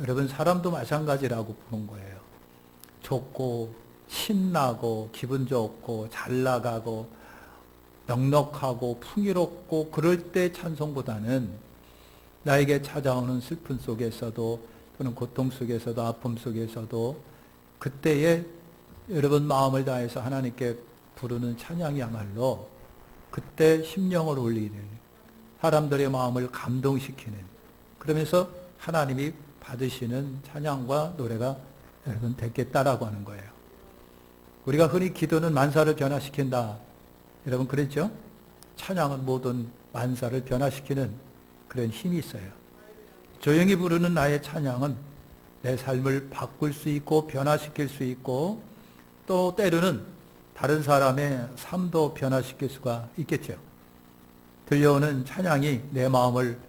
여러분 사람도 마찬가지라고 보는 거예요. 좋고 신나고 기분 좋고 잘 나가고 넉넉하고 풍요롭고 그럴 때 찬송보다는 나에게 찾아오는 슬픔 속에서도 또는 고통 속에서도 아픔 속에서도 그때에 여러분 마음을 다해서 하나님께 부르는 찬양이야말로 그때 심령을 울리는 사람들의 마음을 감동시키는 그러면서 하나님이 받으시는 찬양과 노래가 여러분 됐겠다라고 하는 거예요. 우리가 흔히 기도는 만사를 변화시킨다. 여러분 그랬죠? 찬양은 모든 만사를 변화시키는 그런 힘이 있어요. 조용히 부르는 나의 찬양은 내 삶을 바꿀 수 있고 변화시킬 수 있고 또 때로는 다른 사람의 삶도 변화시킬 수가 있겠죠. 들려오는 찬양이 내 마음을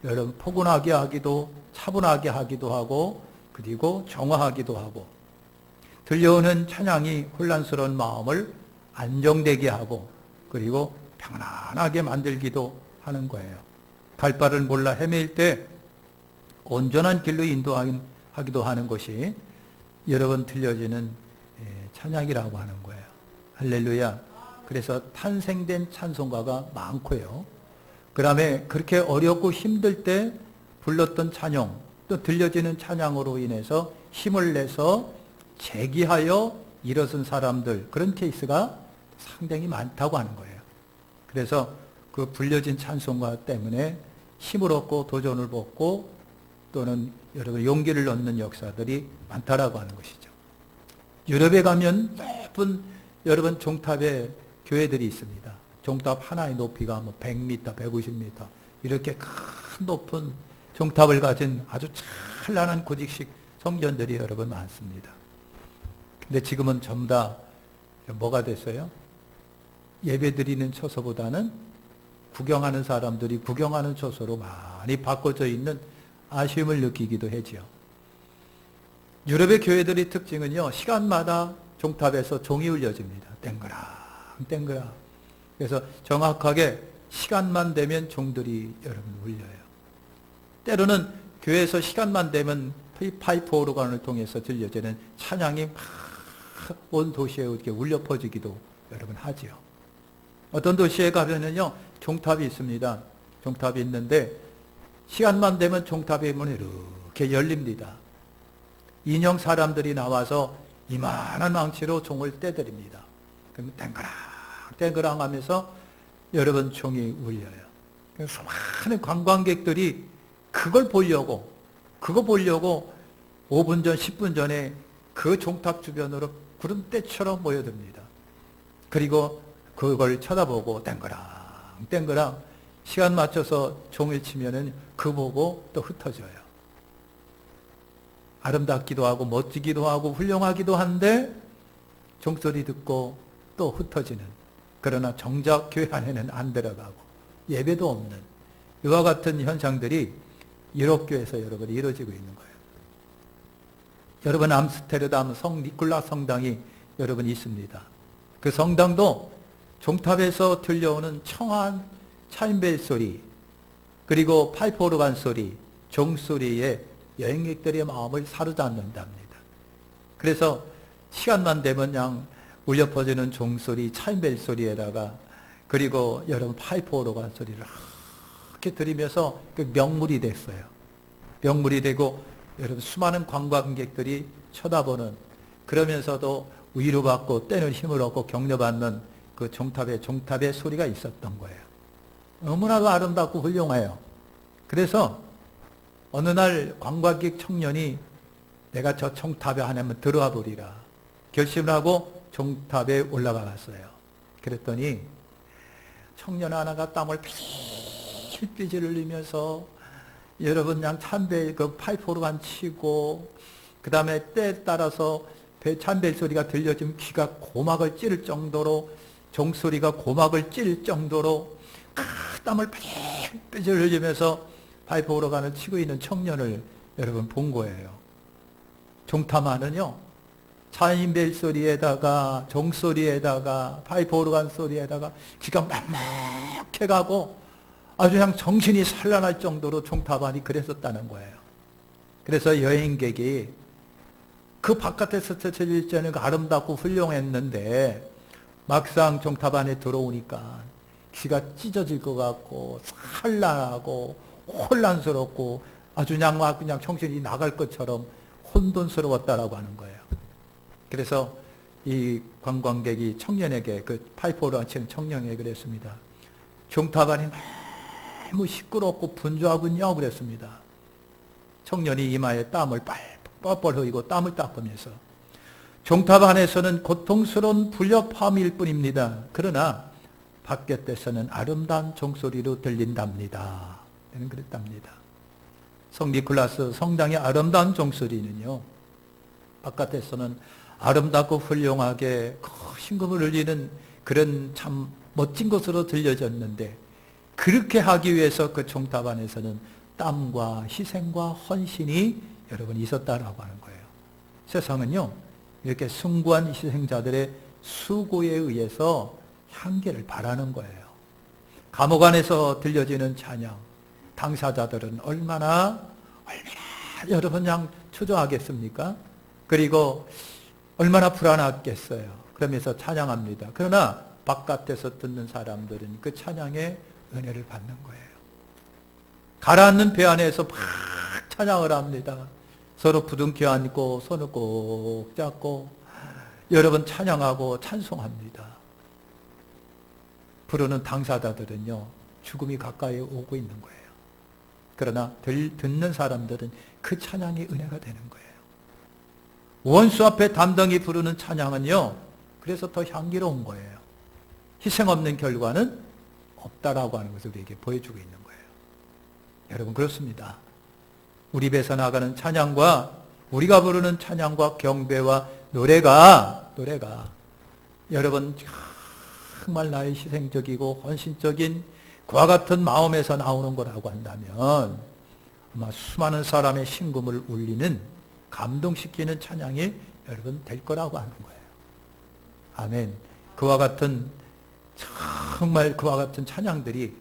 여러분 포근하게 하기도 차분하게 하기도 하고 그리고 정화하기도 하고 들려오는 찬양이 혼란스러운 마음을 안정되게 하고 그리고 평안하게 만들기도 하는 거예요. 갈 바를 몰라 헤매일 때 온전한 길로 인도하기도 하는 것이 여러분 들려지는 찬양이라고 하는 거예요. 할렐루야. 그래서 탄생된 찬송가가 많고요. 그 다음에 그렇게 어렵고 힘들 때 불렀던 찬양, 또 들려지는 찬양으로 인해서 힘을 내서 재기하여 일어선 사람들, 그런 케이스가 상당히 많다고 하는 거예요. 그래서 그 불려진 찬송가 때문에 힘을 얻고 도전을 얻고 또는 여러분 용기를 얻는 역사들이 많다라고 하는 것이죠. 유럽에 가면 높은 여러분 종탑의 교회들이 있습니다. 종탑 하나의 높이가 뭐 100m, 150m 이렇게 큰 높은 종탑을 가진 아주 찬란한 고직식 성전들이 여러분 많습니다. 근데 지금은 전부 다 뭐가 됐어요? 예배 드리는 처소보다는 구경하는 사람들이 구경하는 처소로 많이 바꿔져 있는 아쉬움을 느끼기도 하죠. 유럽의 교회들의 특징은요, 시간마다 종탑에서 종이 울려집니다. 땡그랑 땡그랑. 그래서 정확하게 시간만 되면 종들이 여러분 울려요. 때로는 교회에서 시간만 되면 파이프 오르간을 통해서 들려지는 찬양이 막 온 도시에 이렇게 울려 퍼지기도 여러분 하지요. 어떤 도시에 가면은요, 종탑이 있습니다. 종탑이 있는데 시간만 되면 종탑의 문이 이렇게 열립니다. 인형 사람들이 나와서 이만한 망치로 종을 떼드립니다. 그럼 땡그랑 땡그랑 하면서 여러분 종이 울려요. 수많은 관광객들이 그거 보려고 5분 전 10분 전에 그 종탑 주변으로 구름대처럼 모여듭니다. 그리고 그걸 쳐다보고 땡그랑 땡그랑 시간 맞춰서 종을 치면은 그 보고 또 흩어져요. 아름답기도 하고 멋지기도 하고 훌륭하기도 한데 종소리 듣고 또 흩어지는, 그러나 정작 교회 안에는 안 들어가고 예배도 없는 이와 같은 현상들이 유럽교회에서 여러분 이루어지고 있는 거예요. 여러분 암스테르담 성 니콜라 성당이 여러분 있습니다. 그 성당도 종탑에서 들려오는 청한 차인벨 소리 그리고 파이프 오르간 소리, 종소리에 여행객들의 마음을 사로잡는답니다. 그래서 시간만 되면 그냥 울려 퍼지는 종소리, 차인벨 소리에다가 그리고 여러분 파이프 오르간 소리를 이렇게 들으면서 그 명물이 됐어요. 명물이 되고 여러분 수많은 관광객들이 쳐다보는, 그러면서도 위로받고 때는 힘을 얻고 격려받는 그 종탑의 소리가 있었던 거예요. 너무나도 아름답고 훌륭해요. 그래서 어느 날 관광객 청년이 내가 저 종탑에 하나만 들어와 보리라 결심을 하고 종탑에 올라가 봤어요. 그랬더니 청년 하나가 땀을 핏빛을 흘리면서 여러분 그냥 참배 그 파이프 오르간 치고 그 다음에 때에 따라서 참벨 소리가 들려지면 귀가 고막을 찌를 정도로, 종소리가 고막을 찌를 정도로 땀을 핏빛을 흘리면서 파이프 오르간을 치고 있는 청년을 여러분 본 거예요. 종탑만은요, 차인벨 소리에다가 종소리에다가 파이프 오르간 소리에다가 귀가 막막해가고 아주 그냥 정신이 산란할 정도로 종탑 안이 그랬었다는 거예요. 그래서 여행객이 그 바깥에서 쳐질 때는 아름답고 훌륭했는데 막상 종탑 안에 들어오니까 귀가 찢어질 것 같고 산란하고 혼란스럽고 아주 그냥 정신이 나갈 것처럼 혼돈스러웠다라고 하는 거예요. 그래서 이 관광객이 청년에게, 그 파이포로 치는 청년에게 그랬습니다. 종탑 안이 너무 시끄럽고 분주하군요. 그랬습니다. 청년이 이마에 땀을 뻘뻘 흘리고 땀을 닦으면서 종탑 안에서는 고통스러운 불협화음일 뿐입니다. 그러나 바깥에서는 아름다운 종소리로 들린답니다. 저는 그랬답니다. 성 니콜라스 성당의 아름다운 종소리는요, 바깥에서는 아름답고 훌륭하게 신금을 울리는 그런 참 멋진 것으로 들려졌는데, 그렇게 하기 위해서 그 종탑 안에서는 땀과 희생과 헌신이 여러분 있었다라고 하는 거예요. 세상은요, 이렇게 숭고한 희생자들의 수고에 의해서 향기를 바라는 거예요. 감옥 안에서 들려지는 찬양, 당사자들은 얼마나 여러분 그냥 초조하겠습니까? 그리고 얼마나 불안하겠어요. 그러면서 찬양합니다. 그러나 바깥에서 듣는 사람들은 그 찬양의 은혜를 받는 거예요. 가라앉는 배 안에서 막 찬양을 합니다. 서로 부둥켜 안고 손을 꼭 잡고 여러분 찬양하고 찬송합니다. 부르는 당사자들은요, 죽음이 가까이 오고 있는 거예요. 그러나 듣는 사람들은 그 찬양이 은혜가 되는 거예요. 원수 앞에 담당이 부르는 찬양은요, 그래서 더 향기로운 거예요. 희생 없는 결과는 없다라고 하는 것을 우리에게 보여주고 있는 거예요. 여러분, 그렇습니다. 우리 배에서 나가는 찬양과 우리가 부르는 찬양과 경배와 노래가 여러분 정말 나의 희생적이고 헌신적인 그와 같은 마음에서 나오는 거라고 한다면 아마 수많은 사람의 심금을 울리는, 감동시키는 찬양이 여러분 될 거라고 하는 거예요. 아멘. 정말 그와 같은 찬양들이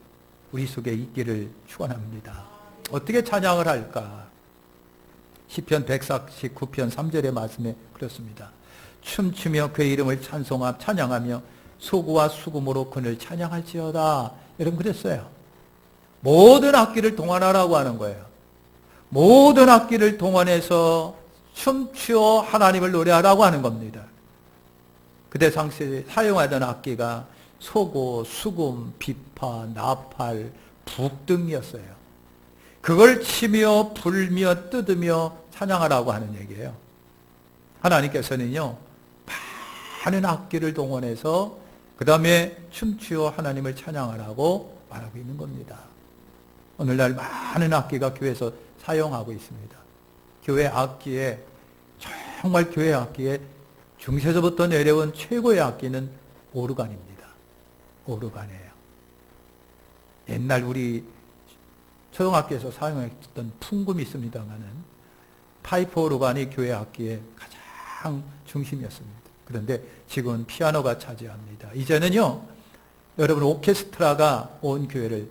우리 속에 있기를 축원합니다. 어떻게 찬양을 할까? 시편 149편 3절의 말씀에 그렇습니다. 춤추며 그의 이름을 찬양하며 소구와 수금으로 그를 찬양할지어다. 여러분, 그랬어요. 모든 악기를 동원하라고 하는 거예요. 모든 악기를 동원해서 춤추어 하나님을 노래하라고 하는 겁니다. 그때 당시에 사용하던 악기가 소고, 수금, 비파, 나팔, 북 등이었어요. 그걸 치며 불며 뜯으며 찬양하라고 하는 얘기예요. 하나님께서는요, 많은 악기를 동원해서 그 다음에 춤추어 하나님을 찬양하라고 말하고 있는 겁니다. 오늘날 많은 악기가 교회에서 사용하고 있습니다. 교회 악기에 중세서부터 내려온 최고의 악기는 오르간입니다. 오르간이에요. 옛날 우리 초등학교에서 사용했던 풍금이 있습니다만은 파이프 오르간이 교회 악기의 가장 중심이었습니다. 그런데 지금은 피아노가 차지합니다. 이제는요, 여러분 오케스트라가 온 교회를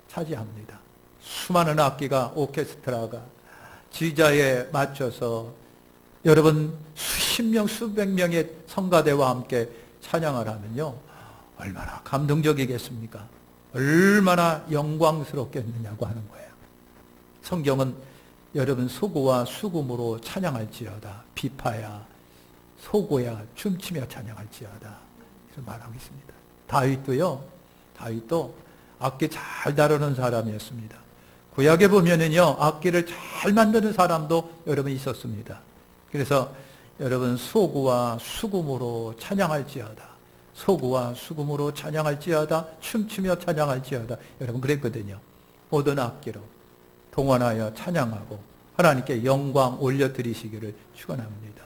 차지합니다. 수많은 악기가, 오케스트라가 지휘자에 맞춰서 여러분 수십 명, 수백 명의 성가대와 함께 찬양을 하면요, 얼마나 감동적이겠습니까? 얼마나 영광스럽겠느냐고 하는 거예요. 성경은 여러분 소고와 수금으로 찬양할지어다. 비파야, 소고야, 춤추며 찬양할지어다. 이런 말하고 있습니다. 다윗도 악기 잘 다루는 사람이었습니다. 구약에 보면은요, 악기를 잘 만드는 사람도 여러분 있었습니다. 그래서 여러분 소구와 수금으로 찬양할지어다. 소구와 수금으로 찬양할지어다. 춤추며 찬양할지어다. 여러분 그랬거든요. 모든 악기로 동원하여 찬양하고 하나님께 영광 올려드리시기를 축원합니다.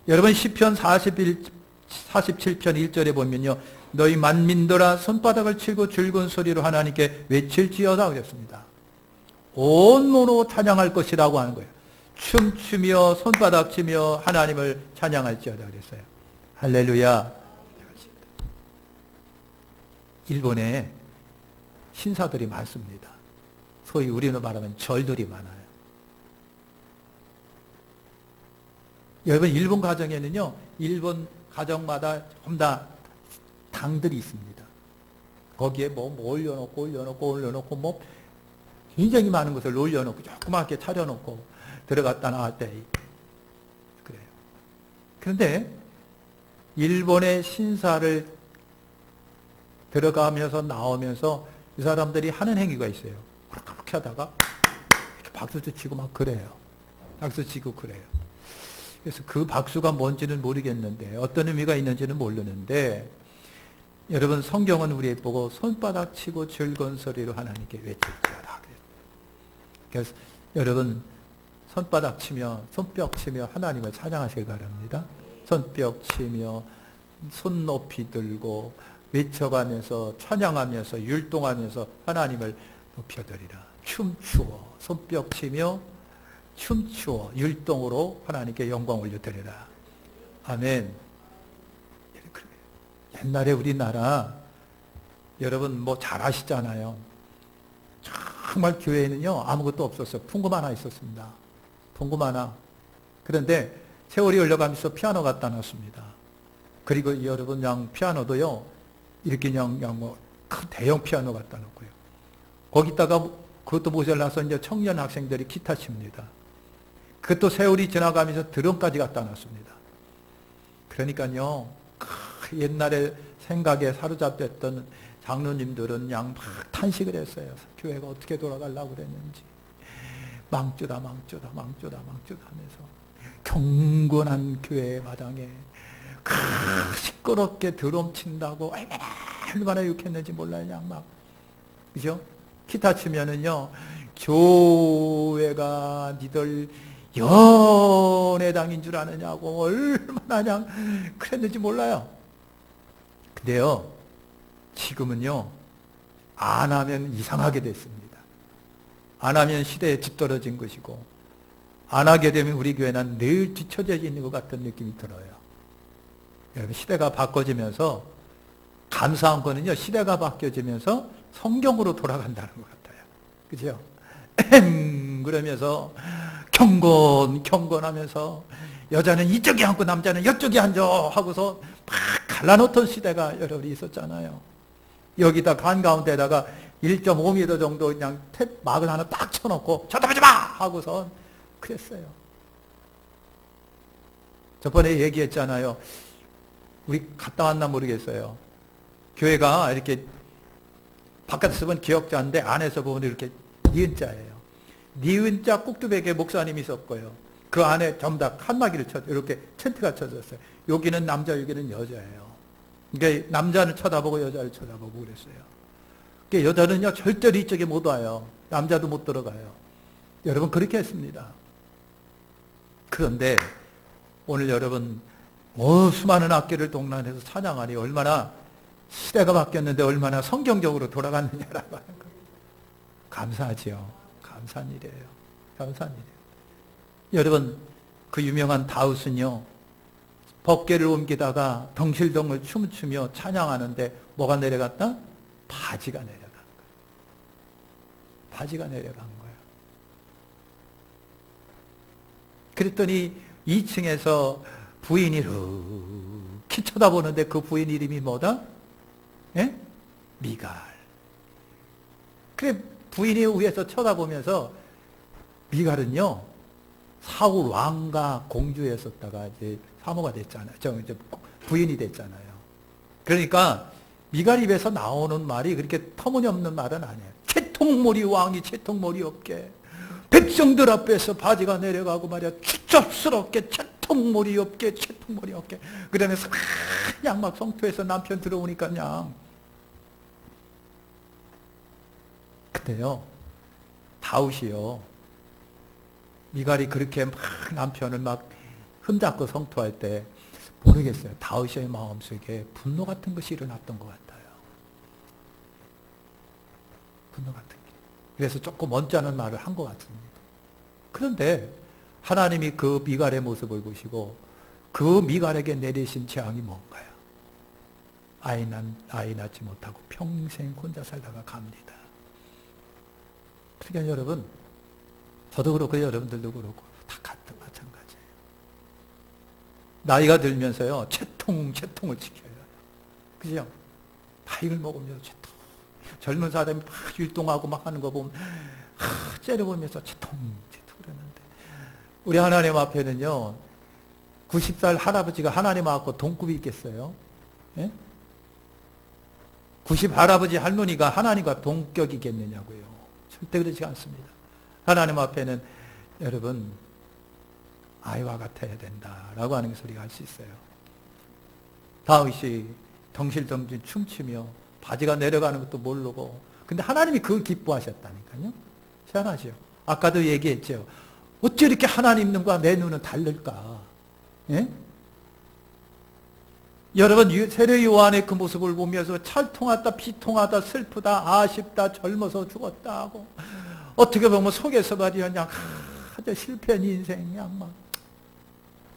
여러분 시편 47편 1절에 보면요, 너희 만민들아 손바닥을 치고 줄근 소리로 하나님께 외칠지어다 그랬습니다. 온 몸으로 찬양할 것이라고 하는 거예요. 춤추며 손바닥 치며 하나님을 찬양할지어다 그랬어요. 할렐루야. 일본에 신사들이 많습니다. 소위 우리는 말하면 절들이 많아요. 여러분 일본 가정에는요, 일본 가정마다 전부 다 당들이 있습니다. 거기에 뭐 올려놓고 뭐 굉장히 많은 것을 올려놓고 조그맣게 차려놓고 들어갔다 나왔다. 그래요. 그런데 일본의 신사를 들어가면서 나오면서 이 사람들이 하는 행위가 있어요. 그렇게 하다가 이렇게 박수도 치고 막 그래요. 박수 치고 그래요. 그래서 그 박수가 뭔지는 모르겠는데, 어떤 의미가 있는지는 모르는데, 여러분 성경은 우리 보고 손바닥 치고 즐거운 소리로 하나님께 외칠지어다. 그래서 여러분 손바닥 치며 손뼉 치며 하나님을 찬양하시기 바랍니다. 손뼉 치며 손 높이 들고 외쳐가면서 찬양하면서 율동하면서 하나님을 높여드리라. 춤추어 손뼉 치며 춤추어 율동으로 하나님께 영광 올려드리라. 아멘. 옛날에 우리나라 여러분 뭐 잘 아시잖아요. 정말 교회에는요 아무것도 없었어요. 풍금 하나 있었습니다. 풍금 하나. 그런데 세월이 흘러가면서 피아노 갖다 놨습니다. 그리고 여러분 그냥 피아노도요 이렇게 그냥 뭐 큰 대형 피아노 갖다 놓고요. 거기다가 그것도 모자라서 이제 청년 학생들이 기타 칩니다. 그것도 세월이 지나가면서 드럼까지 갖다 놨습니다. 그러니까요 옛날에 생각에 사로잡혔던 장로님들은 그냥 막 탄식을 했어요. 교회가 어떻게 돌아가려고 그랬는지. 망조다 하면서 경건한 교회 마당에 시끄럽게 드럼 친다고 얼마나 욕했는지 몰라요. 그냥 막. 그죠? 기타 치면은요, 교회가 니들 연애당인 줄 아느냐고 얼마나 그냥 그랬는지 몰라요. 근데요, 지금은요, 안 하면 이상하게 됐습니다. 안 하면 시대에 뒤떨어진 것이고, 안 하게 되면 우리 교회는 늘 뒤처져 있는 것 같은 느낌이 들어요. 여러분, 시대가 바꿔지면서, 감사한 거는요, 시대가 바뀌어지면서 성경으로 돌아간다는 것 같아요. 그죠? 그러면서, 경건하면서, 여자는 이쪽에 앉고 남자는 이쪽에 앉아 하고서 막 갈라놓던 시대가 여러분 있었잖아요. 여기다 한가운데다가 1.5m 정도 그냥 막을 하나 딱 쳐놓고 쳐다보지 마! 하고서 그랬어요. 저번에 얘기했잖아요. 우리 갔다 왔나 모르겠어요. 교회가 이렇게 바깥에서 보면 기역자인데 안에서 보면 이렇게 니은자예요. 니은자 꼭두백에 목사님이 있었고요. 그 안에 전부 다 칸막이를 이렇게 텐트가 쳐졌어요. 여기는 남자, 여기는 여자예요. 그러니까 남자는 쳐다보고 여자를 쳐다보고 그랬어요. 그러니까 여자는요 절대로 이쪽에 못 와요. 남자도 못 들어가요. 여러분 그렇게 했습니다. 그런데 오늘 여러분 수많은 악기를 동반해서 찬양하니 얼마나 시대가 바뀌었는데 얼마나 성경적으로 돌아갔느냐라고 하는 거예요. 감사하지요. 감사한 일이에요. 감사한 일이에요. 여러분 그 유명한 다윗은요 법궤를 옮기다가 덩실덩실 춤추며 찬양하는데 뭐가 내려갔다? 바지가 내려간 거예요. 바지가 내려간 거예요. 그랬더니 2층에서 부인이 이렇게 쳐다보는데 그 부인 이름이 뭐다? 예? 미갈. 그래 부인이 위에서 쳐다보면서 미갈은요 사울 왕과 공주였었다가 이제 사모가 됐잖아요. 이제 부인이 됐잖아요. 그러니까 미갈 입에서 나오는 말이 그렇게 터무니없는 말은 아니에요. 채통머리 왕이 채통머리 없게 백성들 앞에서 바지가 내려가고 말이야 추접스럽게 채통머리 없게 채통머리 없게 그러면서 그냥 막 성토에서 남편 들어오니까 그냥 근데요 다윗이요 미갈이 그렇게 막 남편을 막 흠잡고 성토할 때 모르겠어요. 다윗의 마음속에 분노 같은 것이 일어났던 것 같아요. 분노 같은 게. 그래서 조금 언짢은 말을 한 것 같습니다. 그런데 하나님이 그 미갈의 모습을 보시고 그 미갈에게 내리신 재앙이 뭔가요? 아이 낳지 못하고 평생 혼자 살다가 갑니다. 그러니까 여러분 저도 그렇고 여러분들도 그렇고 다 같은 마찬가지예요. 나이가 들면서요, 채통을 지켜요. 그죠? 나이를 먹으면서 채통. 젊은 사람이 막 율동하고 막 하는 거 보면, 째려보면서 채통 그러는데. 우리 하나님 앞에는요, 90살 할아버지가 하나님 앞에 동급이 있겠어요? 예? 90 할아버지 할머니가 하나님과 동격이겠느냐고요. 절대 그렇지 않습니다. 하나님 앞에는 여러분 아이와 같아야 된다라고 하는 소리가 할 수 있어요. 다윗이 덩실덩실 춤추며 바지가 내려가는 것도 모르고, 근데 하나님이 그걸 기뻐하셨다니까요. 희한하죠. 아까도 얘기했죠. 어찌 이렇게 하나님 눈과 내 눈은 다를까? 예? 여러분, 세례 요한의 그 모습을 보면서 찰통하다, 비통하다, 슬프다, 아쉽다, 젊어서 죽었다 하고, 어떻게 보면 속에서 말이야, 그냥 아주 실패한 인생, 그냥 막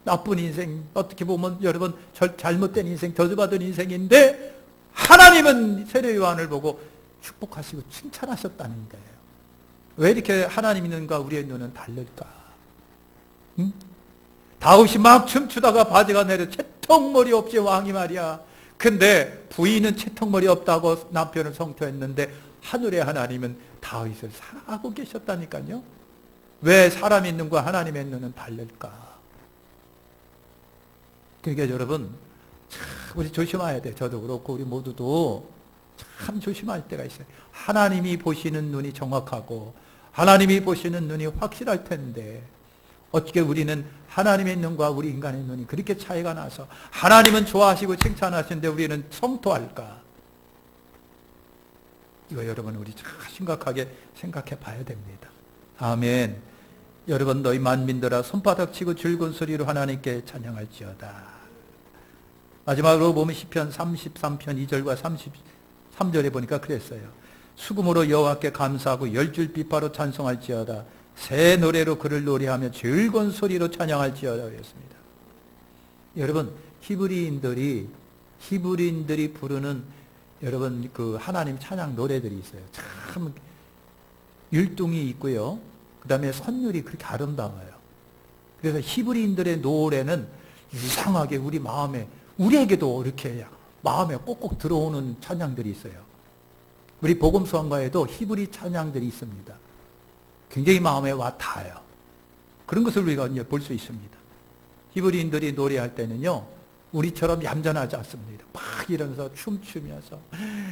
나쁜 인생, 어떻게 보면 여러분 잘못된 인생, 저주받은 인생인데, 하나님은 세례 요한을 보고 축복하시고 칭찬하셨다는 거예요. 왜 이렇게 하나님 눈과 우리의 눈은 다를까? 응? 다윗이 막 춤추다가 바지가 내려 채통머리 없이 왕이 말이야. 근데 부인은 채통머리 없다고 남편을 성토했는데 하늘의 하나님은 다윗을 사랑하고 계셨다니까요. 왜 사람의 눈과 하나님의 눈은 다를까? 그러니까 여러분, 참 우리 조심해야 돼. 저도 그렇고 우리 모두도 참 조심할 때가 있어요. 하나님이 보시는 눈이 정확하고 하나님이 보시는 눈이 확실할 텐데, 어떻게 우리는 하나님의 눈과 우리 인간의 눈이 그렇게 차이가 나서 하나님은 좋아하시고 칭찬하시는데 우리는 성토할까? 이거 여러분 우리 참 심각하게 생각해 봐야 됩니다. 아멘. 여러분, 너희 만민들아 손바닥 치고 즐거운 소리로 하나님께 찬양할지어다. 마지막으로 보면 시편 33편 2절과 33절에 보니까 그랬어요. 수금으로 여호와께 감사하고 열줄 비파로 찬송할지어다. 새 노래로 그를 노래하며 즐거운 소리로 찬양할지어다 그랬습니다. 여러분, 히브리인들이 부르는 여러분 그 하나님 찬양 노래들이 있어요. 참 율동이 있고요. 그 다음에 선율이 그렇게 아름다워요. 그래서 히브리인들의 노래는 이상하게 우리 마음에, 우리에게도 이렇게 마음에 꼭꼭 들어오는 찬양들이 있어요. 우리 복음성가에도 히브리 찬양들이 있습니다. 굉장히 마음에 와 닿아요. 그런 것을 우리가 이제 볼 수 있습니다. 히브리인들이 노래할 때는요, 우리처럼 얌전하지 않습니다. 막 이러면서 춤추면서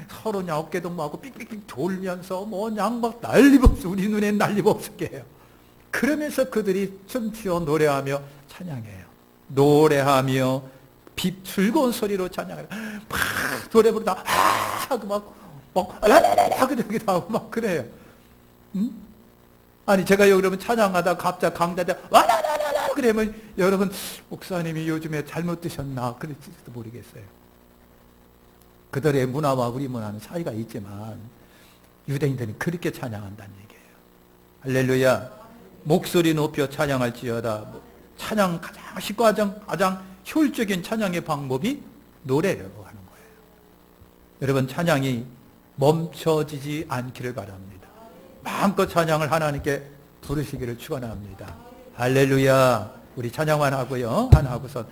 서로 그냥 어깨동무하고 삑삑삑 돌면서 뭐 그냥 막 난리법석, 우리 눈엔 난리법석게 해요. 그러면서 그들이 춤추어 노래하며 찬양해요. 노래하며 즐거운 소리로 찬양해요. 막 노래 부르다 하고 막 라라라라 그러기도 하고 막 그래요. 응? 아니 제가 여기 그러면 찬양하다 갑자기 강자들 와라라라라 그러면 여러분 목사님이 요즘에 잘못 드셨나 그럴지도 모르겠어요. 그들의 문화와 우리 문화는 차이가 있지만 유대인들은 그렇게 찬양한다는 얘기예요. 할렐루야. 목소리 높여 찬양할지어다. 찬양 가장 쉽고 가장 효율적인 찬양의 방법이 노래라고 하는 거예요. 여러분, 찬양이 멈춰지지 않기를 바랍니다. 마음껏 찬양을 하나님께 부르시기를 축원합니다. 할렐루야. 우리 찬양만 하고요. 하나 하고서